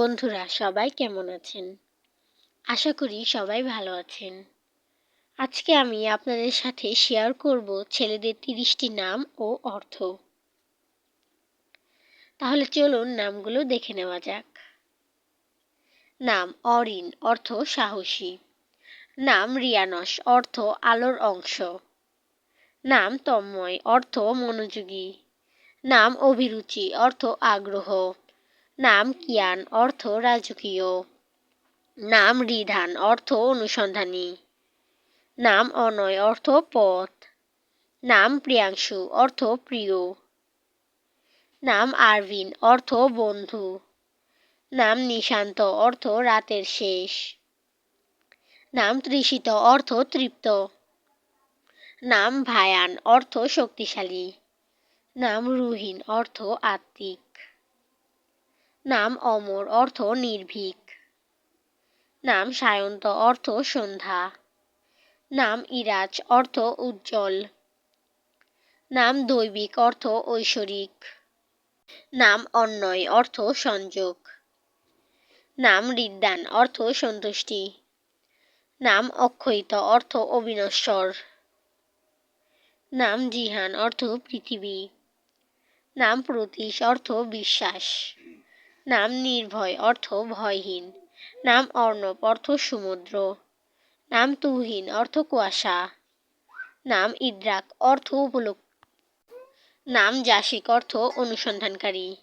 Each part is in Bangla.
বন্ধুরা সবাই কেমন আছেন? আশা করি সবাই ভালো আছেন। আজকে আমি আপনাদের সাথে শেয়ার করব ছেলেদের ৩০টি নাম ও অর্থ। তাহলে চলুন নামগুলো দেখে নেওয়া যাক। নাম অরিন, অর্থ সাহসী। নাম রিয়ানস, অর্থ আলোর অংশ। নাম তন্ময়, অর্থ মনোযোগী। নাম অভিরুচি, অর্থ আগ্রহ। নাম কিয়ান, অর্থ রাজকীয়। নাম রিধান, অর্থ অনুসন্ধানী। নাম অনয়, অর্থ পথ। নাম প্রিয়াংশু, অর্থ প্রিয়। নাম আরভিন, অর্থ বন্ধু। নাম নিশান্ত, অর্থ রাতের শেষ। নাম তৃষিত, অর্থ তৃপ্ত। নাম ভায়ান, অর্থ শক্তিশালী। নাম রুহিন, অর্থ আত্মিক। নাম অমর, অর্থ নির্ভীক। নাম সায়ন্ত, অর্থ সন্ধ্যা। নাম ইরাজ, অর্থ উজ্জ্বল। নাম দৈবিক, অর্থ ঐশ্বরিক। নাম অন্বয়, অর্থ সংযোগ। নাম রিদ্দান, অর্থ সন্তুষ্টি। নাম অক্ষয়িত, অর্থ অবিনশ্বর। নাম জিহান, অর্থ পৃথিবী। নাম প্রতীশ, অর্থ বিশ্বাস। নাম নির্ভয়, অর্থ ভয়হীন। নাম অর্ণব, অর্থ সমুদ্র। নাম তুহিন, অর্থ কুয়াশা। নাম ইদ্রাক, অর্থ উপলব্ধি। নাম জাসিক, অর্থ অনুসন্ধানকারী।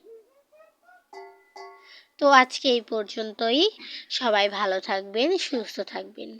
তো আজকে এই পর্যন্তই। সবাই ভালো থাকবেন, সুস্থ থাকবেন।